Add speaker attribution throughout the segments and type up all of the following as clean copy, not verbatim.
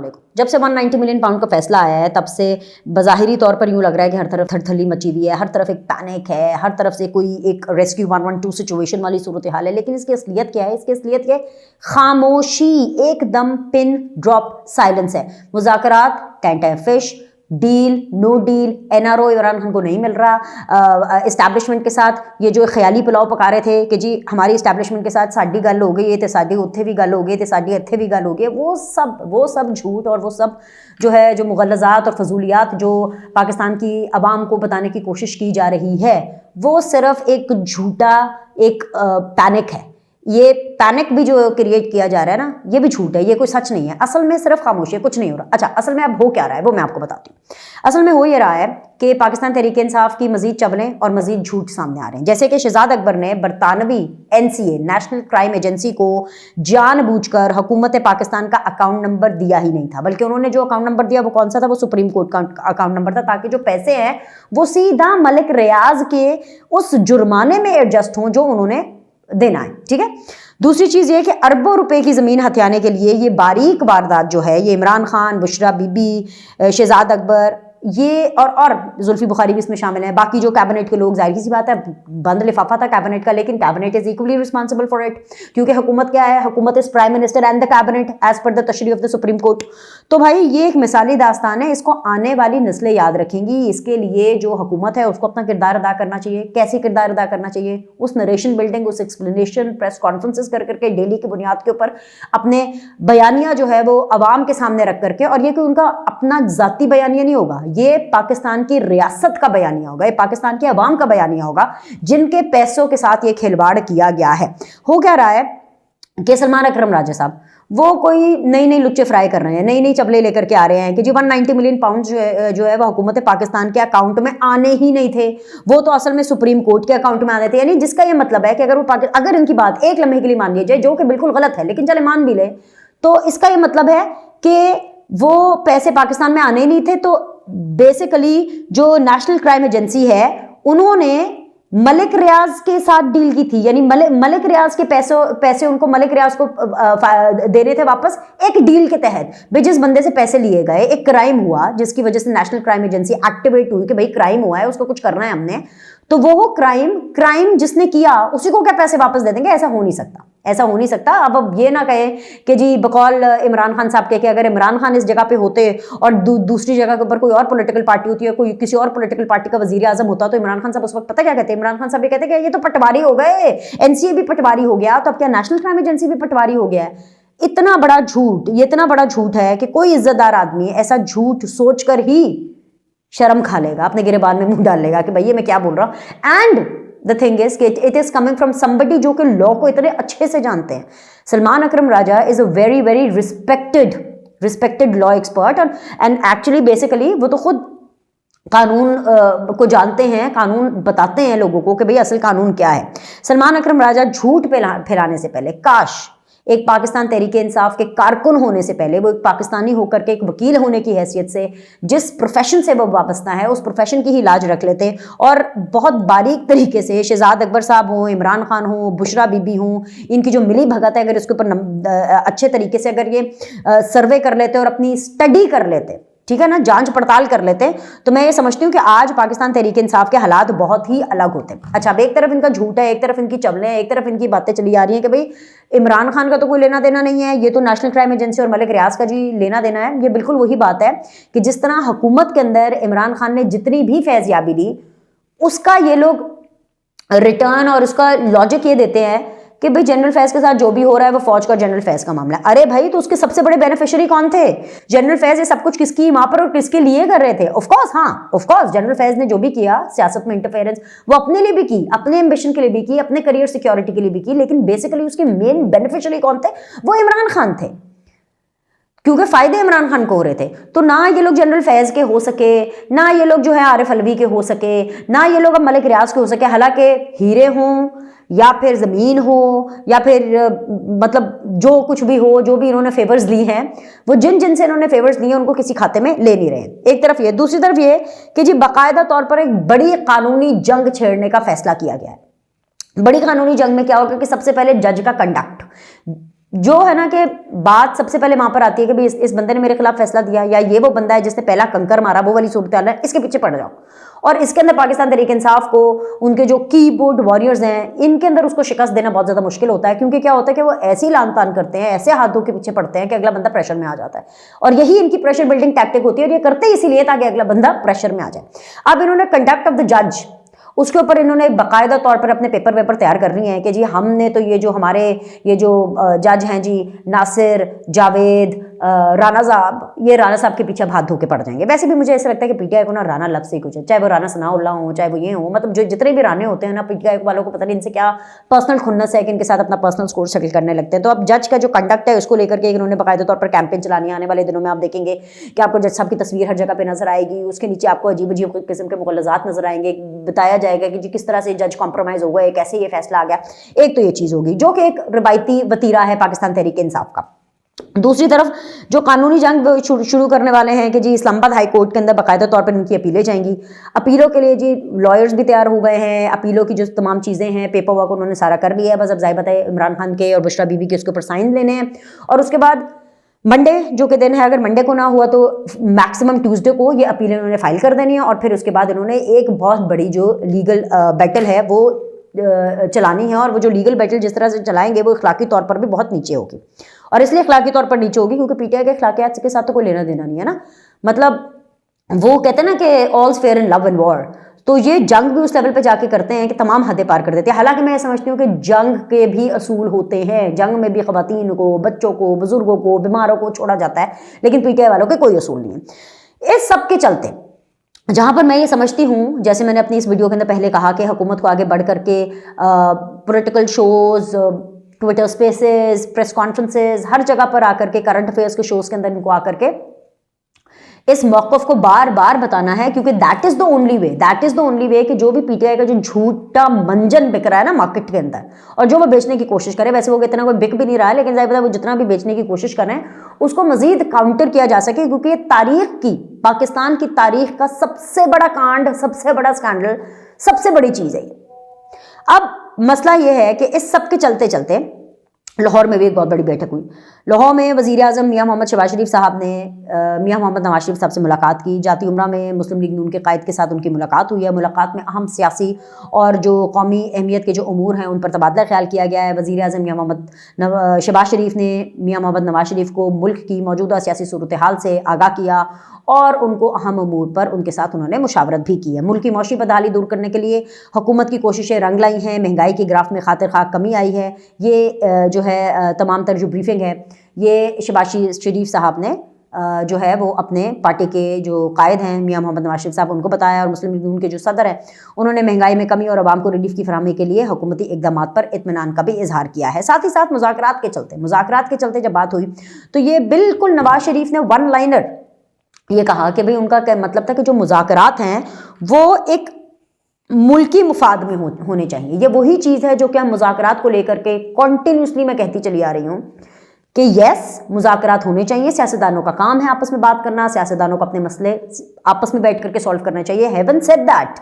Speaker 1: देखो, जब से 190 मिलियन पाउंड का फैसला आया है तब से बज़ाहिरी तौर पर यूँ लग रहा है कि हर तरफ थरथली मची हुई है, हर तरफ एक पैनिक है, हर तरफ से कोई एक रेस्क्यू 112 सिचुएशन वाली सूरत हाल है। लेकिन इसकी असलियत क्या है? इसकी असलियत क्या है? खामोशी, एकदम पिन ड्रॉप साइलेंस है। मुज़ाकरात कैंट है फिश, deal no deal, NRO Imran Khan को नहीं मिल रहा। इस्टेब्लिशमेंट के साथ ये जो ख्याली पुलाव पका रहे थे कि जी हमारी इस्टेब्लिशमेंट के साथ साड़ी गल हो गई है, तो साड़ी उत्थे भी गल हो गई, तो साड़ी इत्थे भी गल हो गई, वो सब झूठ और वो सब जो है, जो मुगलज़ात और फजूलियात जो पाकिस्तान की अवाम को बताने की कोशिश की जा रही है, वो सिर्फ एक झूठा एक पैनिक है। ये पैनिक भी जो क्रिएट किया जा रहा है ना, ये भी झूठ है, ये कोई सच नहीं है। असल में सिर्फ खामोशी है, कुछ नहीं हो रहा। अच्छा, असल में अब हो क्या रहा है वो मैं आपको बताती हूँ। असल में हो ये रहा है कि पाकिस्तान तहरीक इंसाफ की मजीद चबलें और मजीद झूठ सामने आ रहे हैं। जैसे कि शहजाद अकबर ने बरतानवी NCA नेशनल क्राइम एजेंसी को जानबूझकर हुकूमत पाकिस्तान का अकाउंट नंबर दिया ही नहीं था, बल्कि उन्होंने जो अकाउंट नंबर दिया वो कौन सा था? वो सुप्रीम कोर्ट का अकाउंट नंबर था, ताकि जो पैसे हैं वो सीधा मलिक रियाज के उस जुर्माने में एडजस्ट हों जो उन्होंने देना है। ठीक है। दूसरी चीज ये कि अरबों रुपए की जमीन हथियाने के लिए ये बारीक वारदात जो है, ये इमरान खान, बुशरा बीबी, शहजाद अकबर, ये और जुल्फी बुखारी भी इसमें शामिल है। बाकी जो कैबिनेट के लोग, जाहिर सी बात है बंद लिफाफा था कैबिनेट का, लेकिन cabinet is equally responsible for it, क्योंकि हुकूमत क्या है? हुकूमत is prime minister and the cabinet as per the तशरीह ऑफ द सुप्रीम कोर्ट। तो भाई ये एक मिसाली दास्तान है, इसको आने वाली नस्लें याद रखेंगी। इसके लिए जो हुकूमत है उसको अपना किरदार अदा करना चाहिए। कैसे किरदार अदा करना चाहिए? उस नरेशन बिल्डिंग, उस एक्सप्लेनेशन, प्रेस कॉन्फ्रेंसेस कर करके, डेली की बुनियाद के ऊपर अपने बयानिया जो है वो अवाम के सामने रख करके, और ये कि उनका अपना जाती बयानिया नहीं होगा, ये पाकिस्तान की रियासत का बयानिया होगा, ये पाकिस्तान के अवाम का बयानिया होगा, जिनके पैसों के साथ ये खिलवाड़ किया गया है। हो क्या रहा है कि सलमान अकरम राजा साहब वो कोई नई नई लुच्चे फ्राई कर रहे हैं, नई नई चबले लेकर के आ रहे हैं कि जी 190 मिलियन पाउंड जो है वो हुकूमत पाकिस्तान के अकाउंट में आने ही नहीं थे, वो तो असल में सुप्रीम कोर्ट के अकाउंट में आने थे। यानी जिसका ये मतलब है कि अगर इनकी बात एक लम्हे के लिए मान ली जाए, जो कि बिल्कुल गलत है लेकिन चले मान भी ले, तो इसका ये मतलब है कि वो पैसे पाकिस्तान में आने ही नहीं थे। तो बेसिकली जो नेशनल क्राइम एजेंसी है उन्होंने मलिक रियाज के साथ डील की थी, यानी मलिक रियाज के पैसे उनको मलिक रियाज को देने थे वापस, एक डील के तहत। भाई जिस बंदे से पैसे लिए गए, एक क्राइम हुआ जिसकी वजह से नेशनल क्राइम एजेंसी एक्टिवेट हुई कि भाई क्राइम हुआ है, उसको कुछ करना है हमने, तो वो क्राइम जिसने किया उसी को क्या पैसे वापस दे देंगे? ऐसा हो नहीं सकता, ऐसा हो नहीं सकता। अब ये ना कहे कि जी बकौल इमरान खान साहब के कि अगर इमरान खान इस जगह पे होते और दूसरी जगह के ऊपर कोई और पॉलिटिकल पार्टी होती है, कोई किसी और पॉलिटिकल पार्टी का वजीर आजम होता, तो इमरान खान साहब उस वक्त पता क्या कहते? इमरान खान साहब ये कहते कि ये तो पटवारी हो गए, NCA भी पटवारी हो गया, तो अब क्या नेशनल क्राइम एजेंसी भी पटवारी हो गया है? इतना बड़ा झूठ, ये इतना बड़ा झूठ है कि कोई इज्जतदार आदमी ऐसा झूठ सोचकर ही शर्म खा लेगा, अपने गिरेबान में मुंह डाल लेगा कि भाई ये मैं क्या बोल रहा हूं। And the thing is it is coming from somebody जो कि लॉ को इतने अच्छे से जानते हैं। Salman Akram Raja is a very very respected law expert, and actually basically वो तो खुद कानून को जानते हैं, कानून बताते हैं लोगों को कि भाई असल कानून क्या है। सलमान अकरम राजा झूठ फैलाने से पहले, काश एक पाकिस्तान तहरीक इंसाफ के कारकुन होने से पहले वो एक पाकिस्तानी होकर के एक वकील होने की हैसियत से जिस प्रोफेशन से वो वाबस्ता है उस प्रोफेशन की ही इलाज रख लेते और बहुत बारीक तरीके से शहजाद अकबर साहब हों, इमरान खान हों, बुशरा बीबी हों, इनकी जो मिली भगत है, अगर इसके ऊपर अच्छे तरीके से अगर ये सर्वे कर लेते और अपनी स्टडी कर लेते, ठीक है ना, जांच पड़ताल कर लेते हैं, तो मैं ये समझती हूँ कि आज पाकिस्तान तहरीक इंसाफ के हालात बहुत ही अलग होते हैं। अच्छा, अब एक तरफ इनका झूठ है, एक तरफ इनकी चवलें हैं, एक तरफ इनकी बातें चली आ रही हैं कि भाई इमरान खान का तो कोई लेना देना नहीं है, ये तो नेशनल क्राइम एजेंसी और मलिक रियाज का जी लेना देना है। ये बिल्कुल वही बात है कि जिस तरह हुकूमत के अंदर इमरान खान ने जितनी भी फैज़याबी दी उसका ये लोग रिटर्न और उसका लॉजिक ये देते हैं कि भाई जनरल फैज के साथ जो भी हो रहा है वो फौज का जनरल फैज का मामला है। अरे भाई, तो उसके सबसे बड़े बेनिफिशियरी कौन थे? जनरल फैज ये सब कुछ किसकी मां पर और किसके लिए कर रहे थे? ऑफ कोर्स जनरल फैज ने जो भी किया सियासत में इंटरफेरेंस, वो अपने लिए भी की, अपने एम्बिशन के लिए भी की, अपने करियर सिक्योरिटी के लिए भी की, लेकिन बेसिकली उसके मेन बेनिफिशियरी कौन थे? वो इमरान खान थे, क्योंकि फायदे इमरान खान को हो रहे थे। तो ना ये लोग जनरल फैज के हो सके, ना ये लोग जो है आरिफ अलवी के हो सके, ना ये लोग अब मलिक रियाज के हो सके, हालांकि हीरे हों या फिर जमीन हो या फिर मतलब जो कुछ भी हो, जो भी इन्होंने फेवर्स ली हैं, वो जिन से इन्होंने फेवर्स लिए उनको किसी खाते में ले नहीं रहे। एक तरफ ये, दूसरी तरफ ये कि जी बाकायदा तौर पर एक बड़ी कानूनी जंग छेड़ने का फैसला किया गया है। बड़ी कानूनी जंग में क्या होगा कि सबसे पहले जज का कंडक्ट, जो है ना कि बात सबसे पहले वहां पर आती है कि भाई इस बंदे ने मेरे खिलाफ फैसला दिया, या ये वो बंदा है जिसने पहला कंकर मारा, वो वाली सूरत है, इसके पीछे पड़ जाओ। और इसके अंदर पाकिस्तान तहरीक इंसाफ को, उनके जो कीबोर्ड वॉरियर्स हैं, इनके अंदर उसको शिकस्त देना बहुत ज्यादा मुश्किल होता है, क्योंकि क्या होता है कि वो ऐसी लान तान करते हैं, ऐसे हाथों के पीछे पड़ते हैं कि अगला बंदा प्रेशर में आ जाता है। और यही इनकी प्रेशर बिल्डिंग टैक्टिक होती है, और ये करते ही इसीलिए ताकि अगला बंदा प्रेशर में आ जाए। अब इन्होंने कंडक्ट ऑफ द जज, उसके ऊपर इन्होंने बाकायदा तौर पर अपने पेपर तैयार कर रही हैं कि जी हमने तो ये जो हमारे ये जो जज हैं जी, नासिर, जावेद, राना साहब, ये राना साहब के पीछे हाथ धो के पड़ जाएंगे। वैसे भी मुझे ऐसा लगता है कि पीटीआई को ना राना लफ्ज़ से कुछ है, चाहे वो राना सनाउल्लाह हो, चाहे वो ये हो, मतलब जो जितने भी राने होते हैं ना, पीटीआई वालों को पता नहीं इनसे क्या पर्सनल खुन्नस है कि इनके साथ अपना पर्सनल स्कोर सेटल करने लगते हैं। तो अब जज का जो कंडक्ट है उसको लेकर के इन्होंने बाकायदा तौर पर कैंपेन चलानी है। आने वाले दिनों में आप देखेंगे कि आपको जज साहब की तस्वीर हर जगह पर नजर आएगी, उसके नीचे आपको अजीब अजीब किस्म के मुगलजात नजर आएंगे, बताया जाएगा कि जी किस तरह से जज कॉम्प्रोमाइज हो गए, कैसे ये फैसला आ गया। एक तो ये चीज़ होगी जो कि एक रवायती वतीरा है पाकिस्तान तहरीक इंसाफ का। दूसरी तरफ जो कानूनी जंग शुरू करने वाले हैं कि जी इस्लामाबाद हाई कोर्ट के अंदर बाकायदा तौर पर इनकी अपीलें जाएंगी। अपीलों के लिए जी लॉयर्स भी तैयार हो गए हैं, अपीलों की जो तमाम चीज़ें हैं, पेपर वर्क उन्होंने सारा कर लिया है, बस अब ज़ाहिर है इमरान खान के और बुशरा बीबी के उसके ऊपर साइन लेने हैं। और उसके बाद मंडे जो के दिन है, अगर मंडे को ना हुआ तो मैक्सिमम ट्यूसडे को ये अपीलें उन्होंने फाइल कर देनी है। और फिर उसके बाद इन्होंने एक बहुत बड़ी जो लीगल बैटल है वो चलानी है, और वो जो लीगल बैटल जिस तरह से चलाएंगे वो अखलाकी तौर पर भी बहुत नीचे होगी। और इसलिए अखलाकी तौर पर नीचे होगी क्योंकि पीटीआई के अखलाकियात के साथ तो कोई लेना देना नहीं है ना। मतलब वो कहते हैं ना कि all's fair in love and war, तो ये जंग भी उस लेवल पे जाके करते हैं कि तमाम हदें पार कर देते हैं। हालांकि मैं समझती हूँ कि जंग के भी असूल होते हैं, जंग में भी ख़वातीन को, बच्चों को, बुजुर्गों को, बीमारों को छोड़ा जाता है, लेकिन पीटीआई वालों के कोई असूल नहीं है। इस सब के चलते जहां पर मैं ये समझती हूँ, जैसे मैंने अपनी इस वीडियो के अंदर पहले कहा कि हुकूमत को आगे बढ़ करके political shows, Twitter spaces, press conferences, हर जगह पर आकर के करंट अफेयर्स के शोज के अंदर इनको आकर के इस मौक़िफ़ को बार बार बताना है, क्योंकि that is the only way कि जो भी पीटीआई का जो झूठा मंजन बिक रहा है ना मार्केट के अंदर, और जो वो बेचने की कोशिश करे, वैसे वो इतना कोई बिक भी नहीं रहा है, लेकिन ज़ाहिर है वो जितना भी बेचने की कोशिश कर रहे हैं उसको मजीद काउंटर किया जा सके, क्योंकि ये तारीख की, पाकिस्तान की तारीख का सबसे बड़ा कांड, सबसे बड़ा स्कैंडल, सबसे बड़ी चीज़ है ये। अब मसला ये है कि इस सब के चलते चलते लाहौर में भी एक बहुत बड़ी बैठक हुई। लाहौर में वज़ीर आज़म मियाँ मोहम्मद शहबाज शरीफ साहब ने मियाँ मोहम्मद नवाज शरीफ साहब से मुलाकात की। जाती उम्रा में मुस्लिम लीग नून के कायद के साथ उनकी मुलाकात हुई है। मुलाकात में अहम सियासी और जो कौमी अहमियत के जो उमूर हैं उन पर तबादला ख्याल किया गया है। वज़ीर आज़म मियाँ मोहम्मद शहबाज शरीफ ने मियाँ मोहम्मद नवाज शरीफ को मुल्क की मौजूदा सियासी सूरत हाल से आगाह किया और उनको अहम उमूर पर उनके साथ उन्होंने मुशावरत भी की है। मुल्क की मौशी बदहाली दूर करने के लिए हुकूमत की कोशिशें रंग लाई हैं। महंगाई की ग्राफ में खातिर खाक कमी आई है। ये जो है तमाम तर जो ब्रीफिंग है ये शहबाज शरीफ साहब ने जो है वो अपने पार्टी के जो कायद हैं मियाँ मोहम्मद नवाज शरीफ साहब उनको बताया, और मुस्लिम लीग नून के जो सदर हैं उन्होंने महंगाई में कमी और आवाम को रिलीफ की फराहमी के लिए हुकूमती इकदाम पर इत्मीनान का भी इजहार किया है। साथ ही साथ मुज़ाकरात के चलते जब बात हुई तो ये बिल्कुल नवाज शरीफ ने वन लाइनर ये कहा कि भाई उनका क्या मतलब था कि जो मुज़ाकरात हैं वो एक मुल्की मुफाद में होने चाहिए। ये वही चीज़ है जो कि हम मुज़ाकरात को लेकर के कॉन्टिन्यूसली मैं कहती चली आ रही हूँ कि यस मुज़ाकरात होने चाहिए। सियासतदानों का काम है आपस में बात करना, सियासतदानों को अपने मसले आपस में बैठ करके सॉल्व करना चाहिए। हैवन सेड दैट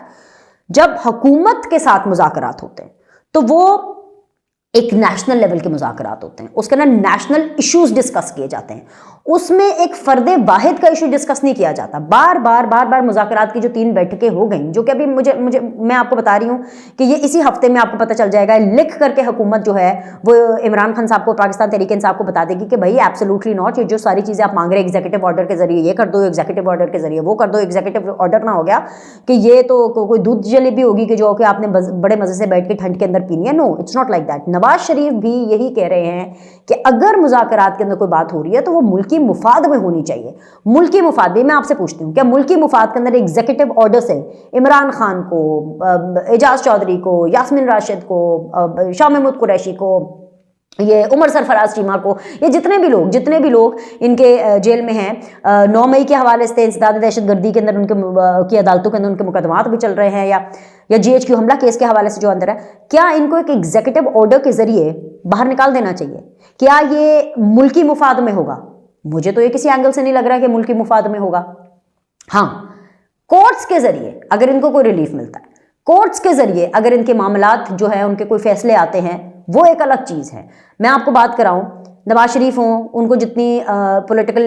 Speaker 1: जब हुकूमत के साथ मुज़ाकरात होते हैं तो वो एक नेशनल लेवल के मुज़ाकरात होते हैं, उसके अंदर नेशनल इश्यूज डिस्कस किए जाते हैं, उसमें एक फ़र्द वाहिद का इशू डिस्कस नहीं किया जाता। बार बार मुज़ाकरात की जो 3 बैठकें हो गई, जो कि अभी मुझे मैं आपको बता रही हूँ कि ये इसी हफ्ते में आपको पता चल जाएगा, लिख करके हुकूमत जो है वो इमरान खान साहब को, पाकिस्तान तहरीक इंसाफ को बता देगी कि भाई एब्सोल्युटली नॉट, ये जो सारी चीज़ें आप मांग रहे हैं एग्जीक्यूटिव ऑर्डर के जरिए ये कर दो, एग्जीक्यूटिव ऑर्डर के जरिए वो कर दो। एग्जीक्यूटिव ऑर्डर ना हो गया कि ये तो कोई दूध जलेबी होगी कि जो कि आपने बड़े मज़े से बैठ के ठंड के अंदर पीनी है। No, it's not like that. Nawaz Sharif भी यही कह रहे हैं कि अगर मुज़ाकरात के अंदर कोई बात हो रही है तो वो मुल्की मुफाद में होनी चाहिए। मुल्की मुफाद भी मैं आपसे पूछती हूँ, क्या मुल्की मुफाद के अंदर एग्जीक्यूटिव ऑर्डर से इमरान खान को, एजाज चौधरी को, यास्मीन राशिद को, शाह महमूद कुरैशी को, ये उमर सरफराज चीमा को, ये जितने भी लोग इनके जेल में हैं, 9 मई के हवाले से इंसदाद दहशतगर्दी के अंदर उनके की अदालतों के अंदर उनके मुकदमात भी चल रहे हैं, या GHQ हमला केस के हवाले से जो अंदर है, क्या इनको एक एग्जीक्यूटिव ऑर्डर के जरिए बाहर निकाल देना चाहिए? क्या ये मुल्की मुफाद में होगा? मुझे तो ये किसी एंगल से नहीं लग रहा कि मुल्की मुफाद में होगा। हाँ, कोर्ट्स के जरिए अगर इनको कोई रिलीफ मिलता है, कोर्ट्स के जरिए अगर इनके मामलात जो है उनके कोई फैसले आते हैं, वो एक अलग चीज़ है। मैं आपको बात कराऊं, नवाज शरीफ हों, उनको जितनी पॉलिटिकल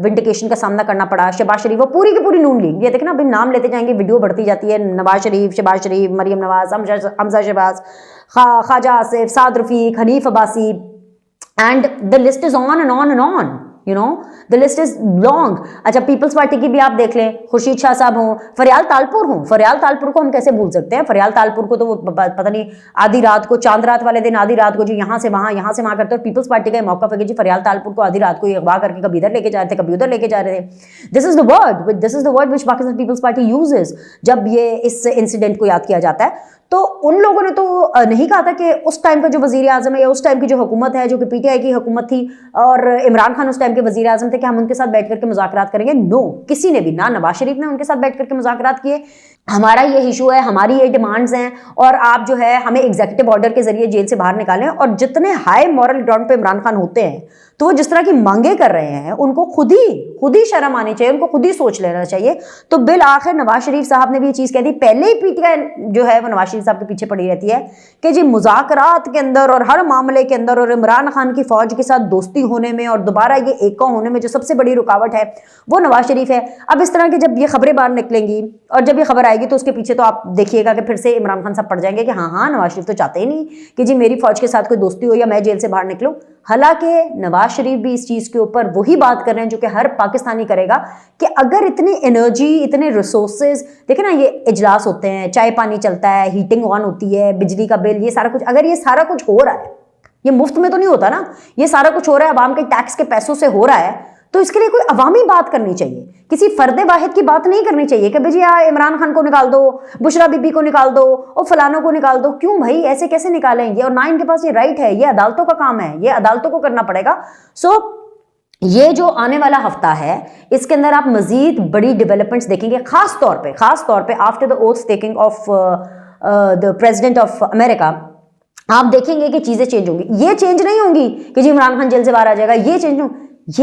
Speaker 1: विंडिकेशन का सामना करना पड़ा, शहबाज शरीफ, वो पूरी की पूरी नून लीग, ये देखें ना, अभी नाम लेते जाएंगे, वीडियो बढ़ती जाती है, Nawaz Sharif, Shahbaz Sharif, Maryam Nawaz, Hamza Shahbaz, Khawaja Asif, Saad Rafique, Hanif Abbasi, and the list is on and on and on, you know, the list is long. अच्छा, पीपल्स पार्टी की भी आप देख लें, खुर्शीद शाह साहब हों, फरियाल तालपुर हों, फरियाल तालपुर को हम कैसे भूल सकते हैं? फरियाल तालपुर को तो वो पता नहीं आधी रात को, चांद रात वाले दिन आधी रात को जी यहाँ से वहां करते, और पीपल्स पार्टी का मौका है जी फरियाल तालपुर को आधी रात को अगवा करके कभी इधर लेके जा रहे थे, कभी उधर लेके जा रहे थे। This is the word which Pakistan Peoples Party uses जब ये इस इंसिडेंट को याद किया जाता है। तो उन लोगों ने तो नहीं कहा था कि उस टाइम का जो वजीर आजम है या उस टाइम की जो हुकूमत है, जो कि पीटीआई की हुकूमत थी और इमरान खान उस टाइम के वजीर आजम थे, कि हम उनके साथ बैठ करके मुज़ाकरात करेंगे। नो, किसी ने भी, ना नवाज शरीफ ने उनके साथ बैठ करके मुज़ाकरात किए। हमारा ये इशू है, हमारी ये डिमांड्स हैं, और आप जो है हमें एग्जीक्यूटिव ऑर्डर के जरिए जेल से बाहर निकालें। और जितने हाई मॉरल ग्राउंड पे इमरान खान होते हैं, तो वो जिस तरह की मांगे कर रहे हैं, उनको खुद ही शर्म आनी चाहिए, उनको खुद ही सोच लेना चाहिए। तो बिल आखिर नवाज शरीफ साहब ने भी ये चीज़ कह दी। पहले ही पीटीआई जो है वो नवाज शरीफ साहब के पीछे पड़ी रहती है कि जी मुज़ाकरात के अंदर और हर मामले के अंदर और इमरान खान की फौज के साथ दोस्ती होने में और दोबारा ये एकता होने में जो सबसे बड़ी रुकावट है वो नवाज शरीफ है। अब इस तरह की जब ये खबरें बाहर निकलेंगी और जब ये खबर आएगी, तो उसके पीछे तो आप देखिएगा कि फिर से इमरान खान साहब पड़ जाएंगे कि हाँ नवाज शरीफ तो चाहते ही नहीं कि जी मेरी फौज के साथ कोई दोस्ती हो या मैं जेल से बाहर निकलूं। हालांकि नवाज शरीफ भी इस चीज़ के ऊपर वही बात कर रहे हैं जो कि हर पाकिस्तानी करेगा, कि अगर इतनी एनर्जी, इतने रिसोर्सेज, देखे ना ये इजलास होते हैं, चाय पानी चलता है, हीटिंग ऑन होती है, बिजली का बिल, ये सारा कुछ, अगर ये सारा कुछ हो रहा है, ये मुफ्त में तो नहीं होता ना, ये सारा कुछ हो रहा है अवाम के टैक्स के पैसों से हो रहा है, तो इसके लिए कोई अवामी बात करनी चाहिए, किसी फर्दे वाहिद की बात नहीं करनी चाहिए कि भाई जी इमरान खान को निकाल दो, बुशरा बीबी को निकाल दो और फलानों को निकाल दो। क्यों भाई, ऐसे कैसे निकालेंगे? और ना इनके पास ये राइट है, ये अदालतों का काम है, ये अदालतों को करना पड़ेगा। सो ये जो आने वाला हफ्ता है, इसके अंदर आप मजीद बड़ी डेवलपमेंट्स देखेंगे, खास तौर पे after the oath taking of the president of America. आप देखेंगे कि चीजें चेंज होंगी। ये चेंज नहीं होंगी कि जी इमरान खान जेल से बाहर आ जाएगा, ये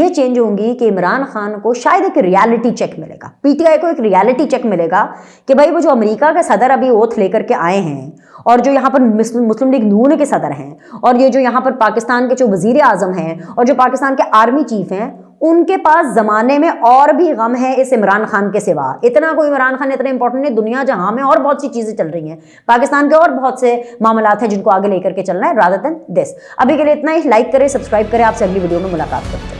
Speaker 1: चेंज होंगी कि इमरान खान को शायद एक रियलिटी चेक मिलेगा, पीटीआई को एक रियलिटी चेक मिलेगा कि भाई वो जो अमेरिका के सदर अभी ओथ लेकर के आए हैं, और जो यहाँ पर मुस्लिम लीग नून के सदर हैं, और ये जो यहाँ पर पाकिस्तान के जो वजीर आजम हैं, और जो पाकिस्तान के आर्मी चीफ हैं, उनके पास जमाने में और भी गम है इस इमरान खान के सिवा। इतना कोई इमरान खान इतना इंपॉर्टेंट नहीं, दुनिया जहां में और बहुत सी चीजें चल रही हैं, पाकिस्तान के और बहुत से मामलात हैं जिनको आगे लेकर के चलना है, रादर देन दिस। अभी के लिए इतना ही। लाइक करें, सब्सक्राइब करें, आपसे अगली वीडियो में मुलाकात करते हैं।